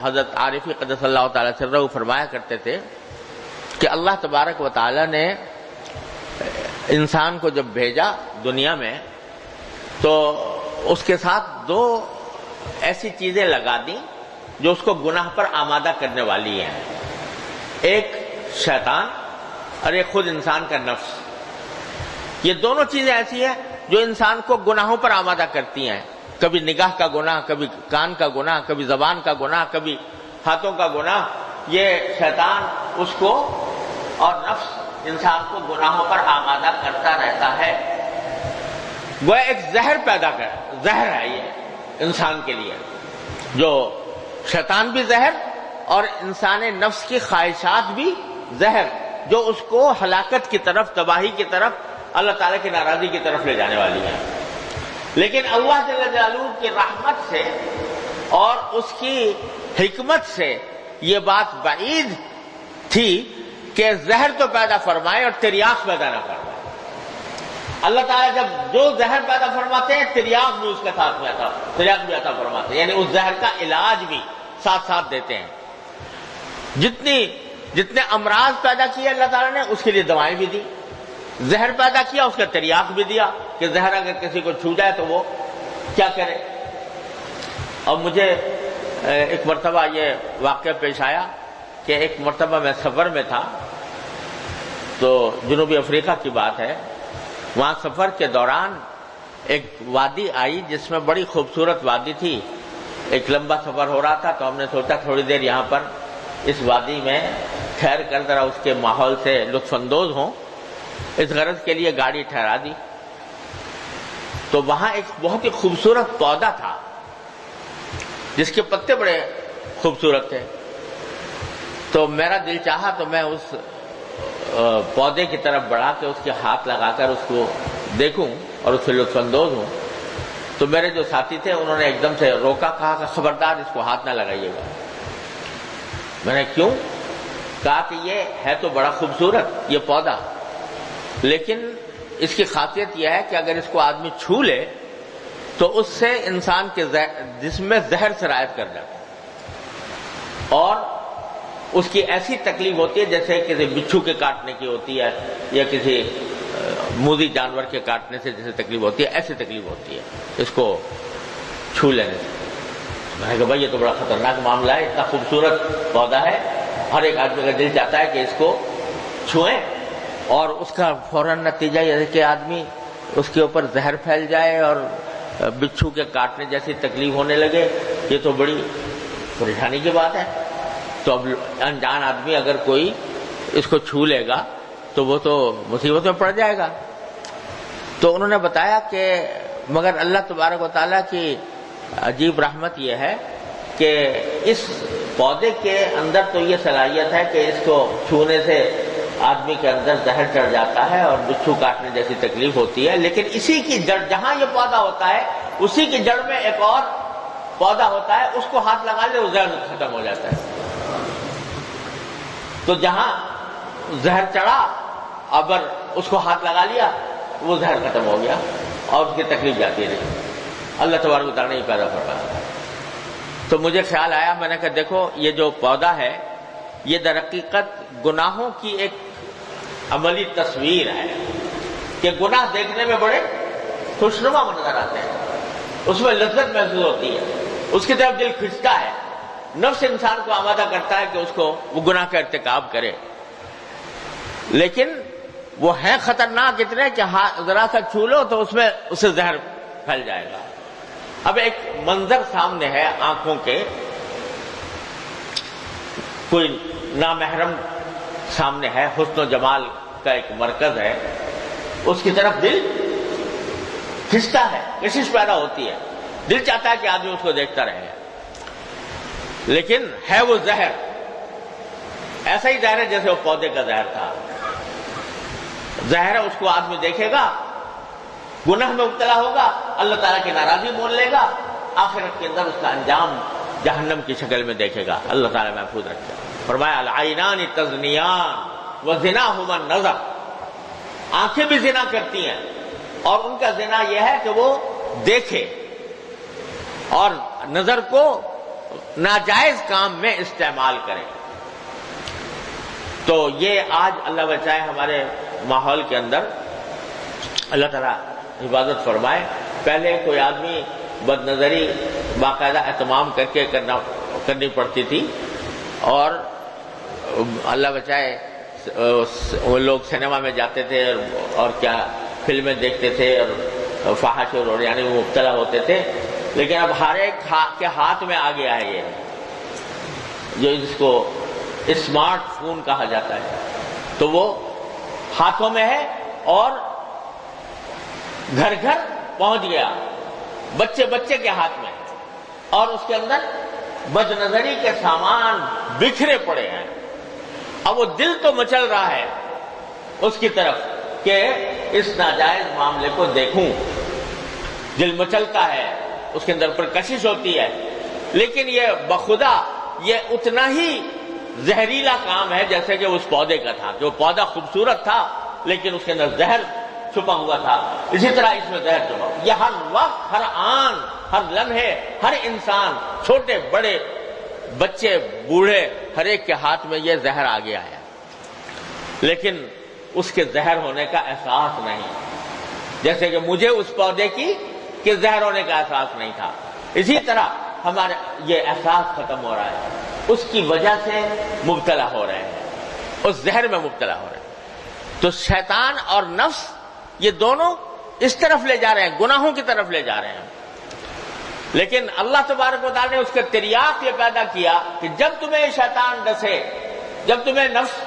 حضرت عارفی قدس اللہ تعالی سرہ فرمایا کرتے تھے کہ اللہ تبارک و تعالی نے انسان کو جب بھیجا دنیا میں تو اس کے ساتھ دو ایسی چیزیں لگا دیں جو اس کو گناہ پر آمادہ کرنے والی ہیں، ایک شیطان اور ایک خود انسان کا نفس۔ یہ دونوں چیزیں ایسی ہیں جو انسان کو گناہوں پر آمادہ کرتی ہیں، کبھی نگاہ کا گناہ، کبھی کان کا گناہ، کبھی زبان کا گناہ، کبھی ہاتھوں کا گناہ۔ یہ شیطان اس کو اور نفس انسان کو گناہوں پر آمادہ کرتا رہتا ہے۔ وہ ایک زہر ہے یہ انسان کے لیے، جو شیطان بھی زہر اور انسان نفس کی خواہشات بھی زہر، جو اس کو ہلاکت کی طرف، تباہی کی طرف، اللہ تعالیٰ کی ناراضی کی طرف لے جانے والی ہے۔ لیکن اللہ جل جلالہ کی رحمت سے اور اس کی حکمت سے یہ بات بعید تھی کہ زہر تو پیدا فرمائے اور تریاق پیدا نہ فرمائے۔ اللہ تعالیٰ جب جو زہر پیدا فرماتے ہیں تریاق بھی اس کے ساتھ میں تریاق بھی عطا فرماتے ہیں، یعنی اس زہر کا علاج بھی ساتھ ساتھ دیتے ہیں۔ جتنے امراض پیدا کیے اللہ تعالیٰ نے اس کے لیے دوائیں بھی دی، زہر پیدا کیا اس کا تریاق بھی دیا کہ زہر اگر کسی کو چھو جائے تو وہ کیا کرے۔ اور مجھے ایک مرتبہ یہ واقعہ پیش آیا کہ ایک مرتبہ میں سفر میں تھا، تو جنوبی افریقہ کی بات ہے، وہاں سفر کے دوران ایک وادی آئی جس میں بڑی خوبصورت وادی تھی۔ ایک لمبا سفر ہو رہا تھا تو ہم نے سوچا تھوڑی دیر یہاں پر اس وادی میں ٹھہر کر ذرا اس کے ماحول سے لطف اندوز ہوں، اس غرض کے لیے گاڑی ٹھہرا دی۔ تو وہاں ایک بہت ہی خوبصورت پودا تھا جس کے پتے بڑے خوبصورت تھے، تو میرا دل چاہا تو میں اس پودے کی طرف بڑھا کے اس کے ہاتھ لگا کر اس کو دیکھوں اور اس سے لطف اندوز ہوں۔ تو میرے جو ساتھی تھے انہوں نے ایک دم سے روکا، کہا کہ خبردار اس کو ہاتھ نہ لگائیے گا۔ میں نے کیوں؟ کہا کہ یہ ہے تو بڑا خوبصورت یہ پودا، لیکن اس کی خاصیت یہ ہے کہ اگر اس کو آدمی چھو لے تو اس سے انسان کے جسم میں زہر سرایت کر جاتا ہے اور اس کی ایسی تکلیف ہوتی ہے جیسے کسی بچھو کے کاٹنے کی ہوتی ہے یا کسی موذی جانور کے کاٹنے سے جیسے تکلیف ہوتی ہے، ایسی تکلیف ہوتی ہے اس کو چھو لینے سے۔ میں نے کہا بھائی یہ تو بڑا خطرناک معاملہ ہے، اتنا خوبصورت پودا ہے، ہر ایک آدمی کا دل چاہتا ہے کہ اس کو چھوئیں، اور اس کا فوراً نتیجہ یہ ہے کہ آدمی اس کے اوپر زہر پھیل جائے اور بچھو کے کاٹنے جیسی تکلیف ہونے لگے، یہ تو بڑی پریشانی کی بات ہے۔ تو اب انجان آدمی اگر کوئی اس کو چھو لے گا تو وہ تو مصیبت میں پڑ جائے گا۔ تو انہوں نے بتایا کہ مگر اللہ تبارک و تعالیٰ کی عجیب رحمت یہ ہے کہ اس پودے کے اندر تو یہ صلاحیت ہے کہ اس کو چھونے سے آدمی کے اندر زہر چڑھ جاتا ہے اور بچھو کاٹنے جیسی تکلیف ہوتی ہے، لیکن اسی کی جڑ، جہاں یہ پودا ہوتا ہے اسی کی جڑ میں ایک اور پودا ہوتا ہے، اس کو ہاتھ لگا لے وہ زہر ختم ہو جاتا ہے۔ تو جہاں زہر چڑھا اگر اس کو ہاتھ لگا لیا وہ زہر ختم ہو گیا اور اس کی تکلیف جاتی رہی۔ اللہ تبارک و تعالیٰ نے یہ پیدا فرمایا۔ تو مجھے خیال آیا، میں نے کہا دیکھو یہ جو پودا ہے یہ در حقیقت گناہوں کی ایک عملی تصویر ہے کہ گناہ دیکھنے میں بڑے خوشنما نظر آتے ہیں، اس میں لذت محسوس ہوتی ہے، اس کی طرف دل کھنچتا ہے، نفس انسان کو آمادہ کرتا ہے کہ اس کو وہ گناہ کا ارتکاب کرے، لیکن وہ ہیں خطرناک اتنے کہ ذرا سا چھو لو تو اس میں اسے زہر پھیل جائے گا۔ اب ایک منظر سامنے ہے آنکھوں کے، کوئی نامحرم سامنے ہے، حسن و جمال کا ایک مرکز ہے، اس کی طرف دل کھنچتا ہے، کشش پیدا ہوتی ہے، دل چاہتا ہے کہ آدمی اس کو دیکھتا رہے، لیکن ہے وہ زہر، ایسا ہی زہر ہے جیسے وہ پودے کا زہر تھا۔ زہر ہے، اس کو آدمی دیکھے گا، گناہ میں مبتلا ہوگا، اللہ تعالیٰ کی ناراضی مول لے گا، آخرت کے اندر اس کا انجام جہنم کی شکل میں دیکھے گا۔ اللہ تعالیٰ محفوظ رکھے۔ فرمایا العینان تزنیان وزناہما النظر، آنکھیں بھی زنا کرتی ہیں اور ان کا زنا یہ ہے کہ وہ دیکھے، اور نظر کو ناجائز کام میں استعمال کریں۔ تو یہ آج اللہ بچائے ہمارے ماحول کے اندر اللہ تعالیٰ حفاظت فرمائے۔ پہلے کوئی آدمی بد نظری باقاعدہ اہتمام کر کے کرنی پڑتی تھی، اور اللہ بچائے وہ لوگ سنیما میں جاتے تھے اور کیا فلمیں دیکھتے تھے اور فحش اور عریانی میں مبتلا ہوتے تھے، لیکن اب ہر ایک کے ہاتھ میں آ گیا ہے یہ جو جس کو اسمارٹ فون کہا جاتا ہے، تو وہ ہاتھوں میں ہے اور گھر گھر پہنچ گیا، بچے بچے کے ہاتھ میں، اور اس کے اندر بد نظری کے سامان بکھرے پڑے ہیں۔ اب وہ دل تو مچل رہا ہے اس کی طرف کہ اس ناجائز معاملے کو دیکھوں، دل مچلتا ہے، اس کے اندر پرکشش ہوتی ہے، لیکن یہ بخدا یہ اتنا ہی زہریلا کام ہے جیسے کہ اس پودے کا تھا، کہ وہ پودا خوبصورت تھا لیکن اس کے اندر زہر چھپا ہوا تھا، اسی طرح اس میں زہر چھپا ہوا۔ یہ ہر وقت، ہر آن، ہر لمحے، ہر انسان، چھوٹے بڑے، بچے بوڑھے، ہر ایک کے ہاتھ میں یہ زہر آ گیا ہے، لیکن اس کے زہر ہونے کا احساس نہیں، جیسے کہ مجھے اس پودے کی کہ زہر ہونے کا احساس نہیں تھا۔ اسی طرح ہمارے یہ احساس ختم ہو رہا ہے، اس کی وجہ سے مبتلا ہو رہے ہیں، اس زہر میں مبتلا ہو رہے ہیں۔ تو شیطان اور نفس یہ دونوں اس طرف لے جا رہے ہیں، گناہوں کی طرف لے جا رہے ہیں، لیکن اللہ تبارک و تعالیٰ نے اس کا تریاق یہ پیدا کیا کہ جب تمہیں شیطان ڈسے، جب تمہیں نفس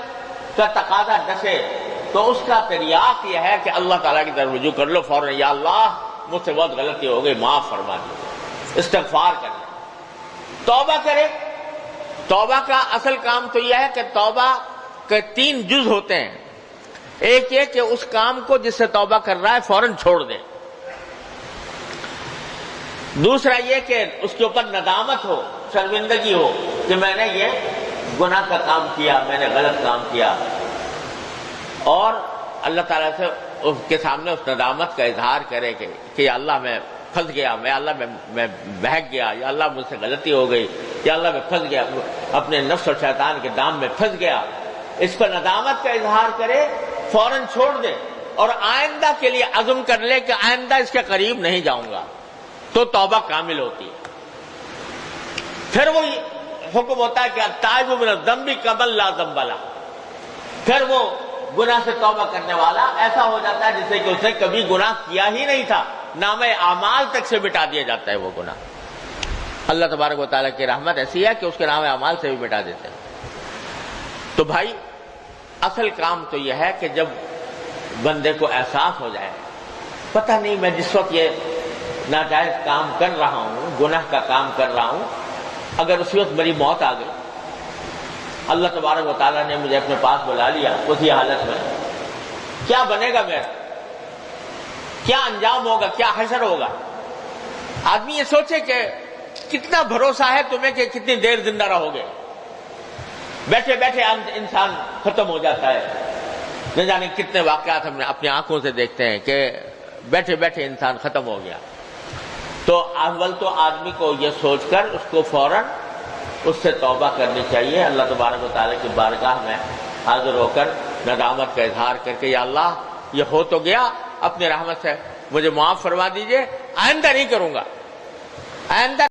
کا تقاضا ڈسے، تو اس کا تریاق یہ ہے کہ اللہ تعالیٰ کی طرف رجوع کر لو فوراً، یا اللہ مجھ سے بہت غلطی ہو گئی، معاف فرما دو، استغفار کرنا، توبہ کرے۔ توبہ کا اصل کام تو یہ ہے کہ توبہ کے 3 جز ہوتے ہیں۔ ایک یہ کہ اس کام کو جس سے توبہ کر رہا ہے فوراً چھوڑ دے، دوسرا یہ کہ اس کے اوپر ندامت ہو، شرمندگی ہو کہ میں نے یہ گناہ کا کام کیا، میں نے غلط کام کیا، اور اللہ تعالیٰ سے اس کے سامنے اس ندامت کا اظہار کرے کہ یا اللہ میں پھنس گیا، میں اللہ میں بہک گیا، یا اللہ مجھ سے غلطی ہو گئی، یا اللہ میں پھنس گیا، اپنے نفس اور شیطان کے دام میں پھنس گیا، اس پر ندامت کا اظہار کرے، فوراً چھوڑ دے، اور آئندہ کے لیے عزم کر لے کہ آئندہ اس کے قریب نہیں جاؤں گا، تو توبہ کامل ہوتی ہے۔ پھر وہ حکم ہوتا ہے کہ التائب من الذنب کمن لا ذنب لہ، پھر وہ گناہ سے توبہ کرنے والا ایسا ہو جاتا ہے جسے کہ اس نے کبھی گناہ کیا ہی نہیں تھا، نام اعمال تک سے مٹا دیا جاتا ہے وہ گناہ۔ اللہ تبارک و تعالیٰ کی رحمت ایسی ہے کہ اس کے نام اعمال سے بھی مٹا دیتے ہیں۔ تو بھائی اصل کام تو یہ ہے کہ جب بندے کو احساس ہو جائے، پتہ نہیں میں جس وقت یہ ناجائز کام کر رہا ہوں، گناہ کا کام کر رہا ہوں، اگر اسی وقت میری موت آ گئی، اللہ تبارک و تعالیٰ نے مجھے اپنے پاس بلا لیا اسی حالت میں، کیا بنے گا میرا؟ کیا انجام ہوگا؟ کیا حشر ہوگا؟ آدمی یہ سوچے کہ کتنا بھروسہ ہے تمہیں کہ کتنی دیر زندہ رہو گے، بیٹھے بیٹھے انسان ختم ہو جاتا ہے۔ نہ جانے کتنے واقعات ہم نے اپنی آنکھوں سے دیکھتے ہیں کہ بیٹھے بیٹھے انسان ختم ہو گیا۔ تو اول تو آدمی کو یہ سوچ کر اس کو فوراً اس سے توبہ کرنی چاہیے، اللہ تبارک و تعالیٰ کی بارگاہ میں حاضر ہو کر ندامت کا اظہار کر کے یا اللہ یہ ہو تو گیا، اپنی رحمت سے مجھے معاف فرما دیجئے، آئندہ نہیں کروں گا، آئندہ